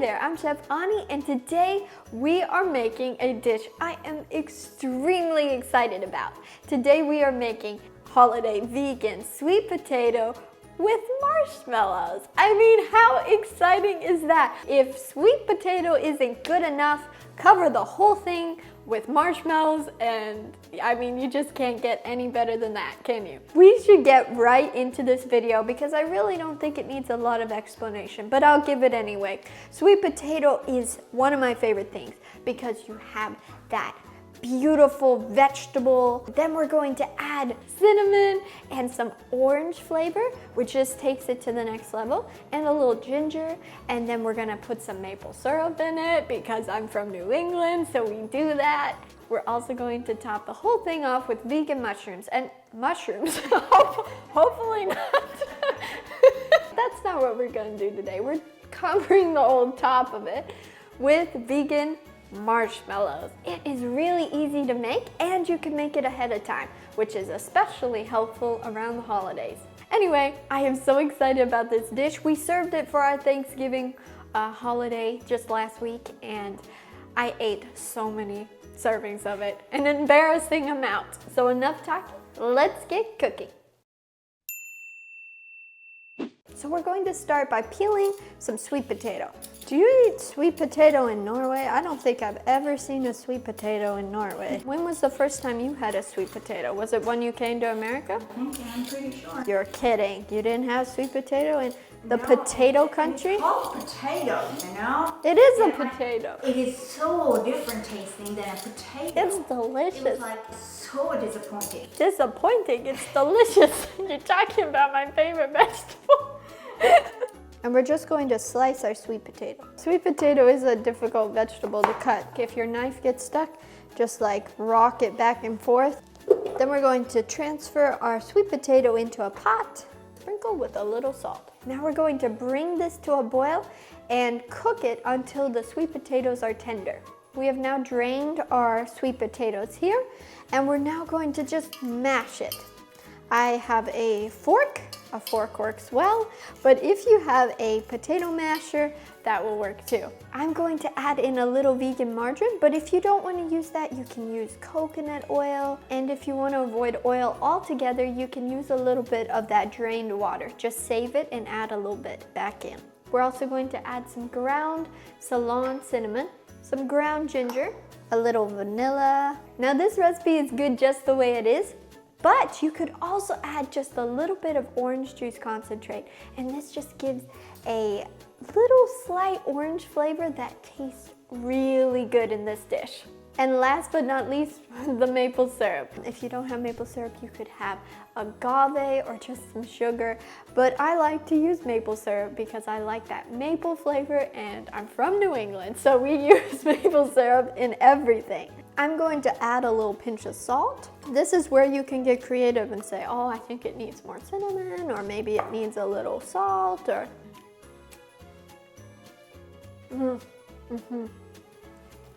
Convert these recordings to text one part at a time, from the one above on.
there, I'm Chef Ani, and today we are making a dish I am extremely excited about. Today we are making holiday vegan sweet potato with marshmallows. I mean, how exciting is that? If sweet potato isn't good enough, cover the whole thing with marshmallows, and I mean, you just can't get any better than that, can you? We should get right into this video because I really don't think it needs a lot of explanation, but I'll give it anyway. Sweet potato is one of my favorite things because you have that beautiful vegetable. Then we're going to add cinnamon and some orange flavor, which just takes it to the next level, and a little ginger, and then we're gonna put some maple syrup in it because I'm from New England, so we do that. We're also going to top the whole thing off with vegan mushrooms, and mushrooms, hopefully not. That's not what we're gonna do today. We're covering the whole top of it with vegan marshmallows. It is really easy to make, and you can make it ahead of time, which is especially helpful around the holidays. Anyway, I am so excited about this dish. We served it for our Thanksgiving holiday just last week, and I ate so many servings of it, an embarrassing amount. So enough talking, let's get cooking. So we're going to start by peeling some sweet potato. Do you eat sweet potato in Norway? I don't think I've ever seen a sweet potato in Norway. When was the first time you had a sweet potato? Was it when you came to America? I'm pretty sure. You're kidding. You didn't have sweet potato in the potato country? It's called potato, you know? It is a potato. It is so different tasting than a potato. It's delicious. It was like so disappointing. Disappointing? It's delicious. You're talking about my favorite vegetable. And we're just going to slice our sweet potato. Sweet potato is a difficult vegetable to cut. If your knife gets stuck, just like rock it back and forth. Then we're going to transfer our sweet potato into a pot, sprinkle with a little salt. Now we're going to bring this to a boil and cook it until the sweet potatoes are tender. We have now drained our sweet potatoes here, and we're now going to just mash it. I have a fork works well, but if you have a potato masher, that will work too. I'm going to add in a little vegan margarine, but if you don't want to use that, you can use coconut oil, and if you want to avoid oil altogether, you can use a little bit of that drained water. Just save it and add a little bit back in. We're also going to add some ground Ceylon cinnamon, some ground ginger, a little vanilla. Now this recipe is good just the way it is, but you could also add just a little bit of orange juice concentrate, and this just gives a little slight orange flavor that tastes really good in this dish. And last but not least, the maple syrup. If you don't have maple syrup, you could have agave or just some sugar, but I like to use maple syrup because I like that maple flavor, and I'm from New England, so we use maple syrup in everything. I'm going to add a little pinch of salt. This is where you can get creative and say, oh, I think it needs more cinnamon, or maybe it needs a little salt, or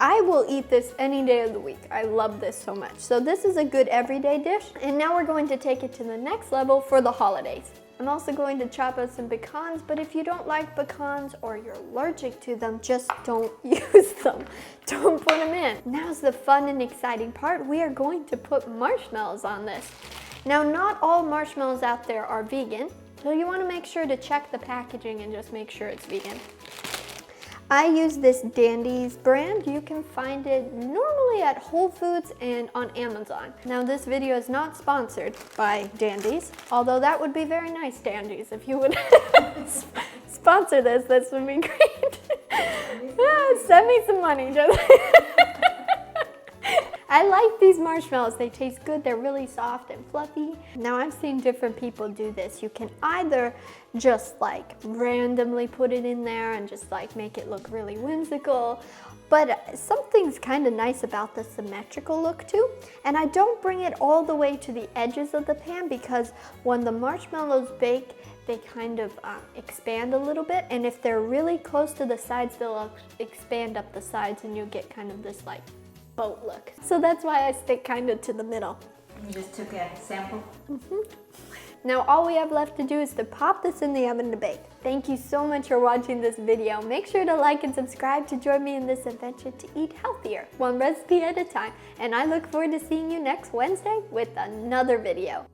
I will eat this any day of the week. I love this so much. So this is a good everyday dish. And now we're going to take it to the next level for the holidays. I'm also going to chop up some pecans, but if you don't like pecans or you're allergic to them, just don't use them. Don't put them in. Now's the fun and exciting part. We are going to put marshmallows on this. Now, not all marshmallows out there are vegan, so you want to make sure to check the packaging and just make sure it's vegan. I use this Dandy's brand. You can find it normally at Whole Foods and on Amazon. Now this video is not sponsored by Dandy's, although that would be very nice, Dandy's, if you would sponsor this. This would be great. Send me some money. I like these marshmallows. They taste good. They're really soft and fluffy. Now I've seen different people do this. You can either just like randomly put it in there and just like make it look really whimsical, but something's kind of nice about the symmetrical look too. And I don't bring it all the way to the edges of the pan because when the marshmallows bake, they kind of expand a little bit, and if they're really close to the sides, they'll expand up the sides and you'll get kind of this like boat look. So that's why I stick kind of to the middle. You just took a sample? Now all we have left to do is to pop this in the oven to bake. Thank you so much for watching this video. Make sure to like and subscribe to join me in this adventure to eat healthier, one recipe at a time. And I look forward to seeing you next Wednesday with another video.